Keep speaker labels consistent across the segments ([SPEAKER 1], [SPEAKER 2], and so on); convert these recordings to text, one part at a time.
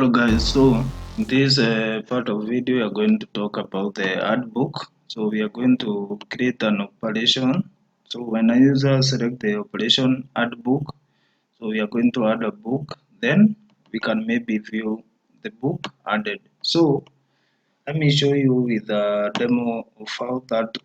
[SPEAKER 1] Hello guys, so in this part of video we are going to talk about the add book. So we are going to create an operation. So when a user select the operation add book, so we are going to add a book, then we can maybe view the book added. So let me show you with a demo of how that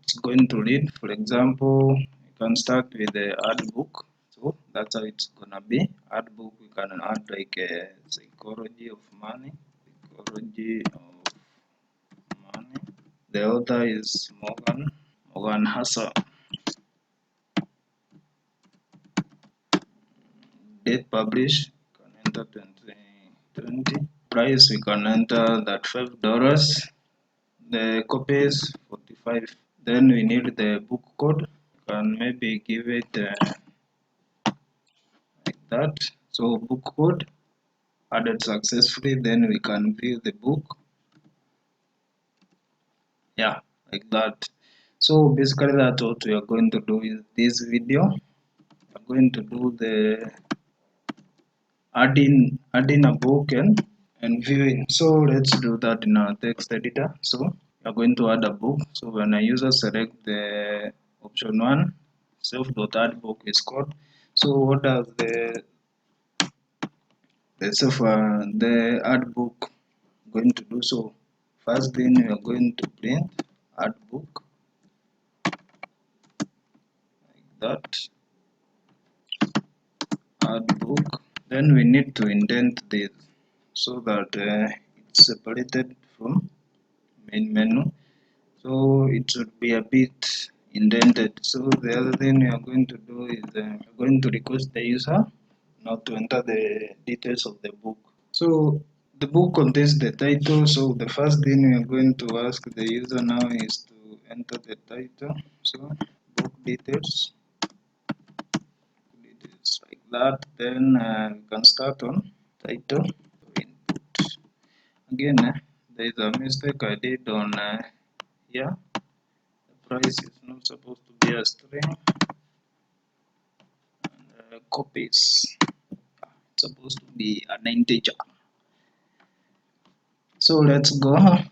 [SPEAKER 1] it's going to read. For example, you can start with the add book. So that's how it's gonna be. Add book, we can add like a psychology of money. Psychology of money. The author is Morgan Hassa. Date published, can enter 2020. Price, we can enter that $5. The copies 45. Then we need the book code. Can maybe give it like that. So book code added successfully. Then we can view the book. Yeah, like that. So basically that's what we are going to do in this video. We're going to do the adding a book and viewing. So let's do that in our text editor. So we're going to add a book. So when a user select the option one, self.add book is called. So what does the add book going to do? So first thing we are going to print add book like that. Add book. Then we need to indent this so that it's separated from main menu. So it should be a bit indented. So the other thing we are going to do is we're going to request the user now to enter the details of the book. So the book contains the title. So the first thing we are going to ask the user now is to enter the title. So book details like that. Then we can start on title input. Again, there is a mistake I did on here. The price is not supposed to be a string. Copies, it's supposed to be an integer. So let's go on.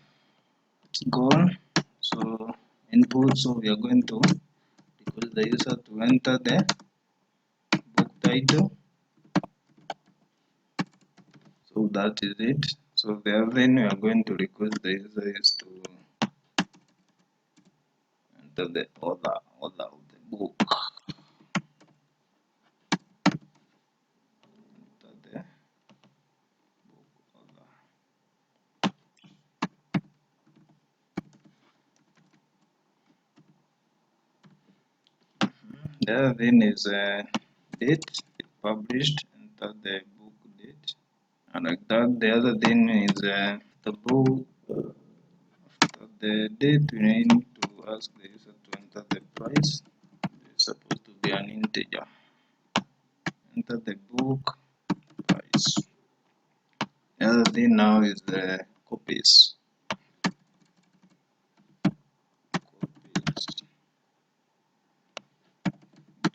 [SPEAKER 1] So input, so we are going to request the user to enter the book title. So that is it. So the other thing we are going to request the user is to enter the author of the book. Enter the book author. The other thing is date published, enter the book date, and like that. The other thing is the book. After the date, we need to ask the user to enter the price. It's supposed to be an integer. Enter the book price. The other thing now is the copies.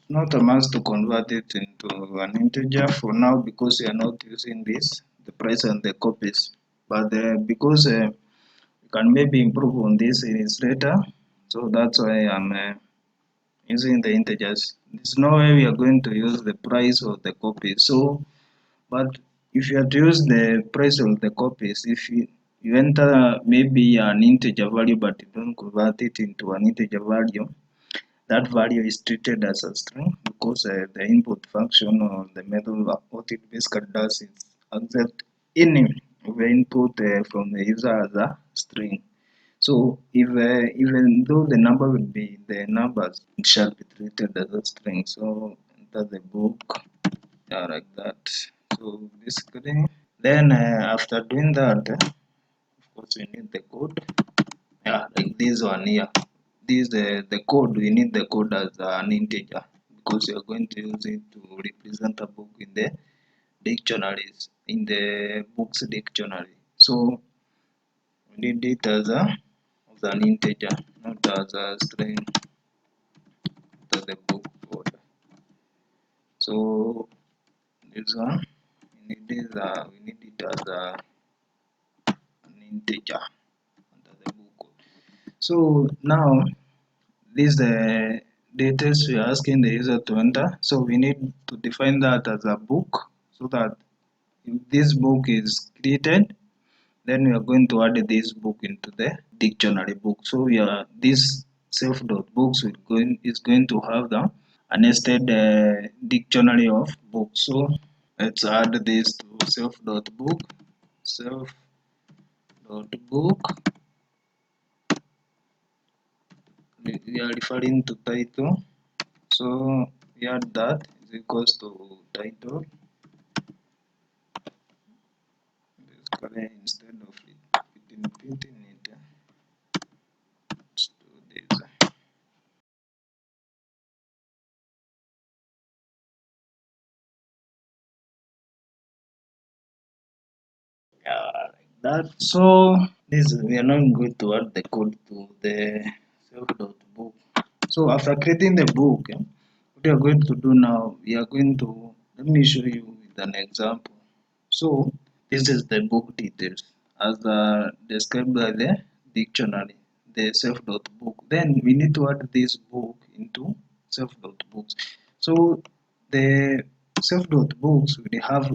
[SPEAKER 1] Not a must to convert it into an integer for now because we are not using this, the price and the copies. But because we can maybe improve on this in later, so that's why I'm using the integers. There's no way we are going to use the price of the copies. So, but if you have to use the price of the copies, if you enter maybe an integer value but you don't convert it into an integer value, that value is treated as a string because the input function or the method what it basically does is accept any of the input from the user as a string. So if even though the number will be the numbers, it shall be treated as a string. So enter the book, yeah, like that. So basically, then after doing that, of course we need the code. Yeah, like this one here. This the code, we need the code as an integer because we are going to use it to represent a book in the dictionaries, in the books dictionary. So we need it as an integer, not as a string to the book code. So this one we need it it as an integer under the book code. So now this details we are asking the user to enter. So we need to define that as a book, so that if this book is created, then we are going to add this book into the dictionary book. So we are this self dot books is going to have the a nested dictionary of books. So let's add this to self dot book, self dot book. We are referring to title. So we add that is equals to title. Basically, instead of repeating it, let's do this. Yeah, like that. So this we are not going to add the code to the self.book. So after creating the book, what we are going to do now, we are going to, let me show you with an example. So this is the book details as described by the dictionary, the self.book. Then we need to add this book into self.books. So the self.books will have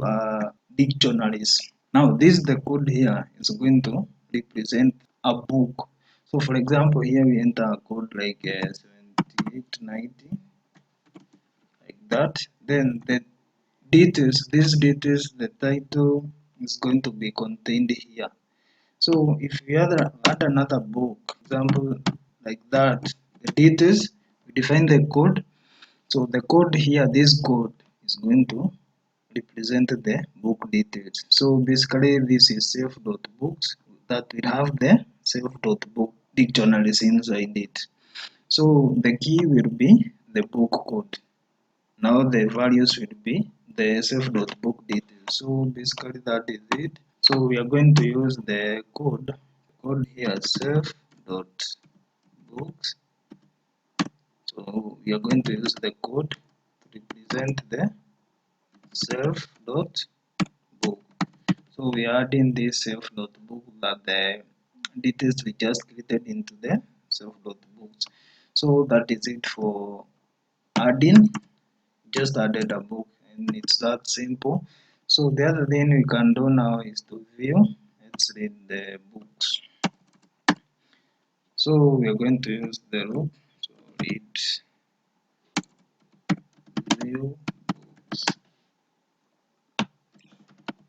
[SPEAKER 1] dictionaries. Now this the code here is going to represent a book. So for example, here we enter a code like 7890, like that. Then the details, these details, the title is going to be contained here. So if we add another book, example like that, the details, we define the code. So the code here, this code is going to represent the book details. So basically this is self.books that will have the self.book dictionaries inside it. So the key will be the book code. Now the values will be the self.book details. So basically that is it. So we are going to use the code here self.books. So we are going to use the code to represent the self.book. So we are adding this self.book that the details we just created into the self.books. So that is it for adding. Just added a book and it's that simple. So the other thing we can do now is to view. Let's read the books. So we are going to use the loop. So read view books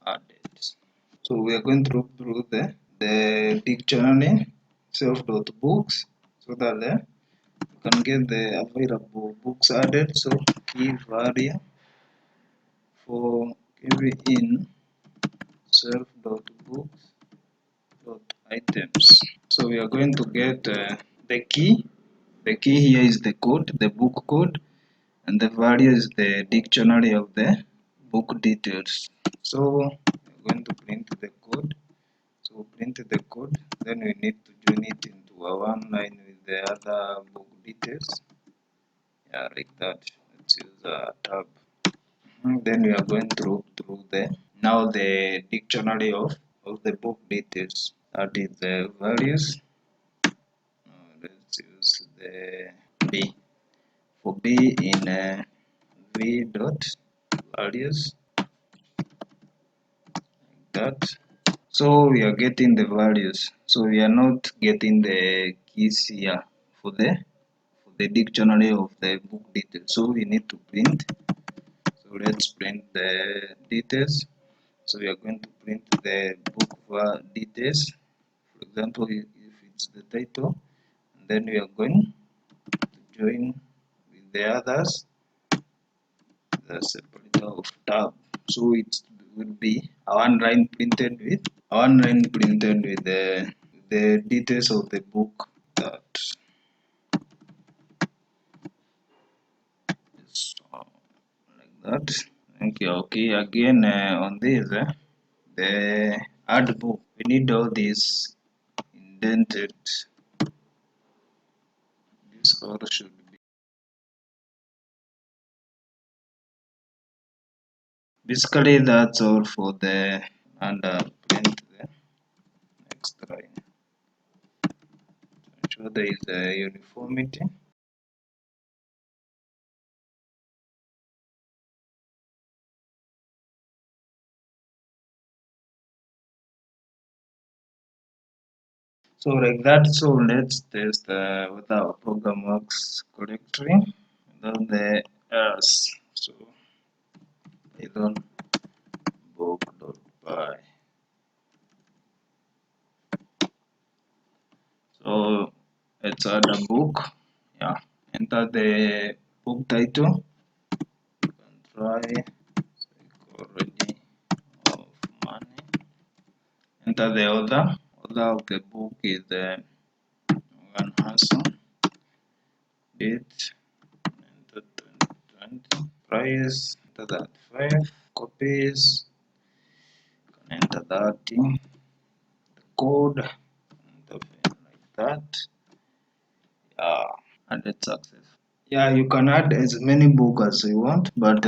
[SPEAKER 1] added. So we are going to look through the dictionary self.books, so that you can get the available books added. So key value for every in self.books.items. So we are going to get the key. The key here is the code, the book code, and the value is the dictionary of the book details. So we're going to print the code. So print the code, then we need to join it into a one line with the other book details. Yeah, like that. Let's use a tab. Then we are going through the now the dictionary of the book details. That is the values. Let's use the B. For B in V dot values, like that. So we are getting the values. So we are not getting the keys here for the dictionary of the book details. So we need to print. So let's print the details. So we are going to print the book details. For example, if it's the title, and then we are going to join with the others, the separator of tab. So it will be one line printed with the details of the book, that is like that. Thank you. Okay, again on this, the add book, we need all these indented. This all should be basically that's all for the and print the next line. Ensure there is a uniformity. So like that, so let's test whether our program works correctly. Then the errors. So Python book.py. So let's add a book. Yeah. Enter the book title. Try psychology of money. Enter the author. Author of the book is Morgan Hanson. Date. Enter 2020. Price. Enter that 5. Copies. Enter that. Code. Enter like that. Yeah. And it's success. Yeah, you can add as many books as you want, but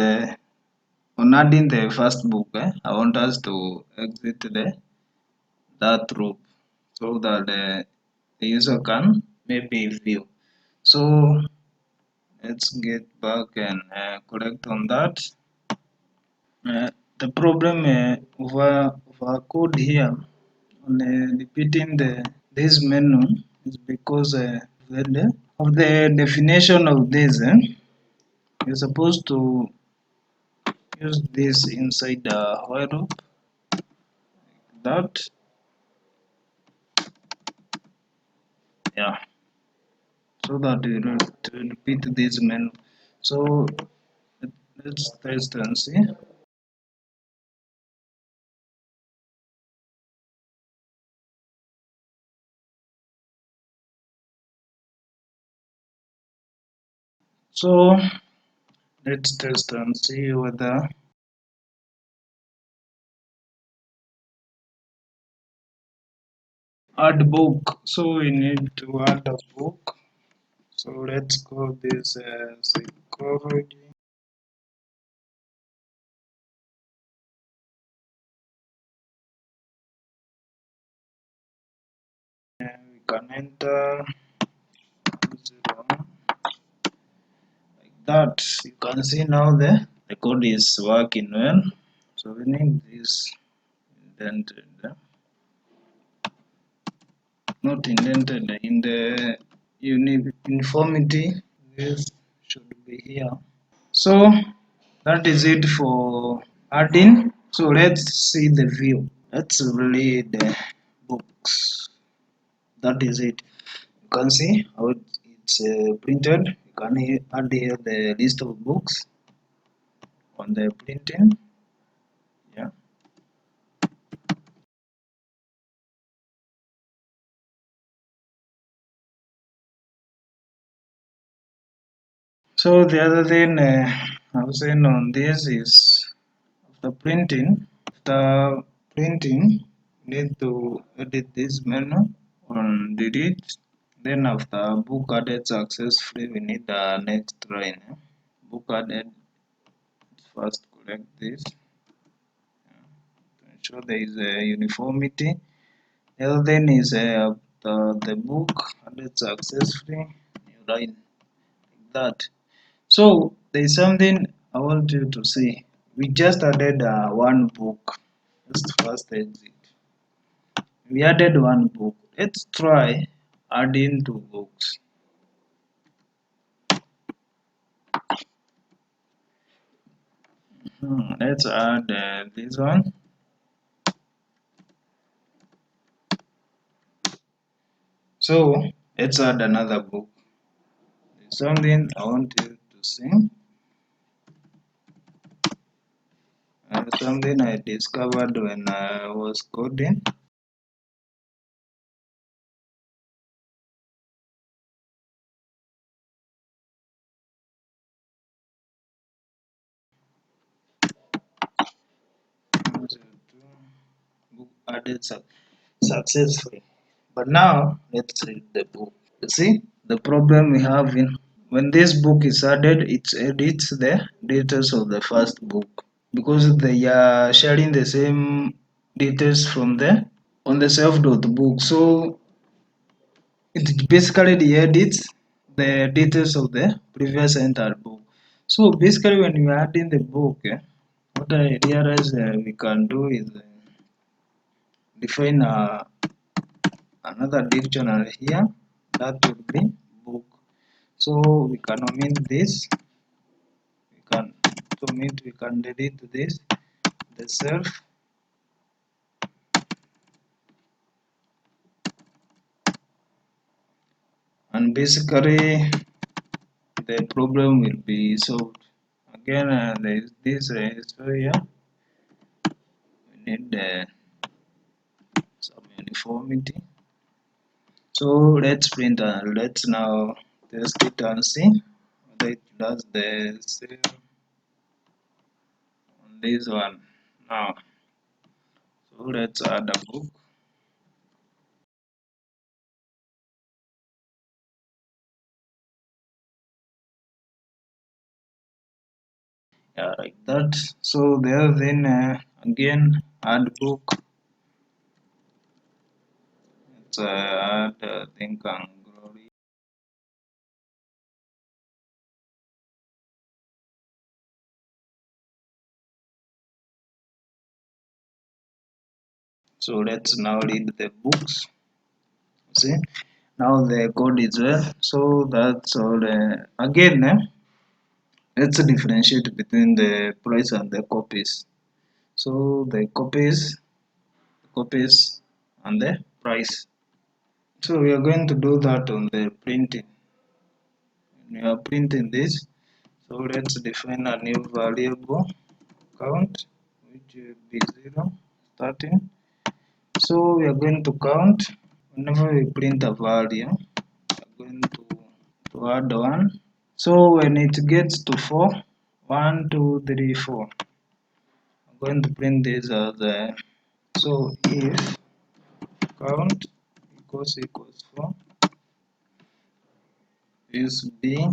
[SPEAKER 1] on adding the first book, I want us to exit that group so that the user can maybe view. So let's get back and correct on that. The problem of our code here on repeating this menu is because of the definition of this. You're supposed to use this inside the while loop that, yeah, so that you don't repeat this menu. So let's test and see. So let's test and see whether add book. So we need to add a book. So let's call this psychology. And we can enter 0 like that. You can see now the code is working well. So we need this indented, not indented in the uniformity. This should be here. So that is it for adding. So let's see the view. Let's read the books. That is it. You can see how it's printed. You can add here the list of books on the printing. Yeah. So the other thing I was saying on this is after printing. After printing, need to edit this menu on delete. Then after book added successfully, we need the next line. Book added. First correct this to ensure there is a uniformity. The other thing is the book added successfully. You write like that. So there is something I want you to see. We just added one book. Let's first exit. We added one book. Let's try adding two books. Let's add this one. So let's add another book. There's something I want you to see. Something I discovered when I was coding. Book added successfully. But now let's read the book. You see the problem we have in when this book is added, it edits the details of the first book because they are sharing the same details from the on the self.book. So it basically edits the details of the previous entered book. So basically when you add in the book, what I realize we can do is define another dictionary here that would be book. So we can omit this, we can we can delete this, the self, and basically the problem will be solved. Again, there is this so here we need some uniformity. So let's print and let's now test it and see whether it does the same on this one. Now, so let's add a book. Yeah, like that. So there then again add book. Let's add think and glory. So let's now read the books. See, now the code is well. So that's all. Again, let's differentiate between the price and the copies. So the copies and the price. So we are going to do that on the printing. We are printing this. So let's define a new variable count, which will be 0 starting. So we are going to count whenever we print a value. We are going to add 1. So when it gets to 4, 1, 2, 3, 4. I'm going to print this as a so if count equals 4 is b,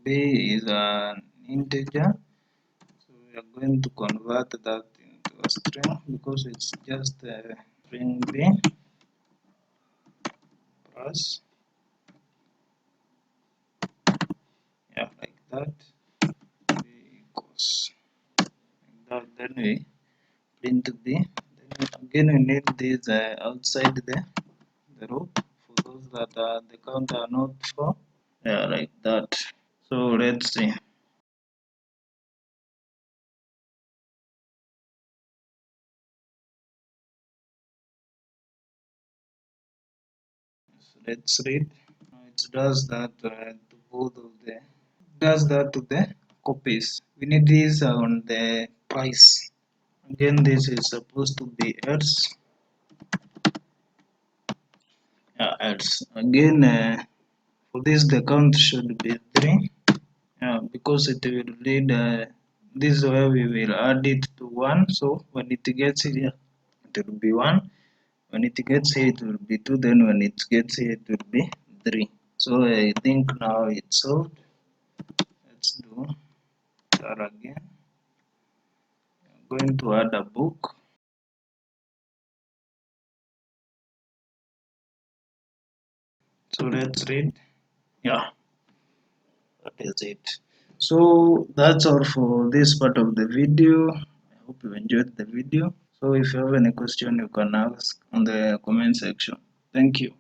[SPEAKER 1] b is an integer, so we are going to convert that into a string because it's just a string b plus, yeah, like that, b equals like that. Then we print b. Then again we need this outside the row for those that the count are not 4, yeah, like that. So let's see. So let's read. It does that to both of the does that to the copies. We need this on the price. Again, this is supposed to be else. Yeah, else. Again, for this the count should be 3. Yeah, because it will read. This is where we will add it to 1. So when it gets here, it will be 1. When it gets here, it will be 2. Then when it gets here, it will be 3. So I think now it's solved. Let's do that again. I'm going to add a book. So let's read. Yeah, that is it. So that's all for this part of the video. I hope you enjoyed the video. So if you have any question, you can ask on the comment section. Thank you.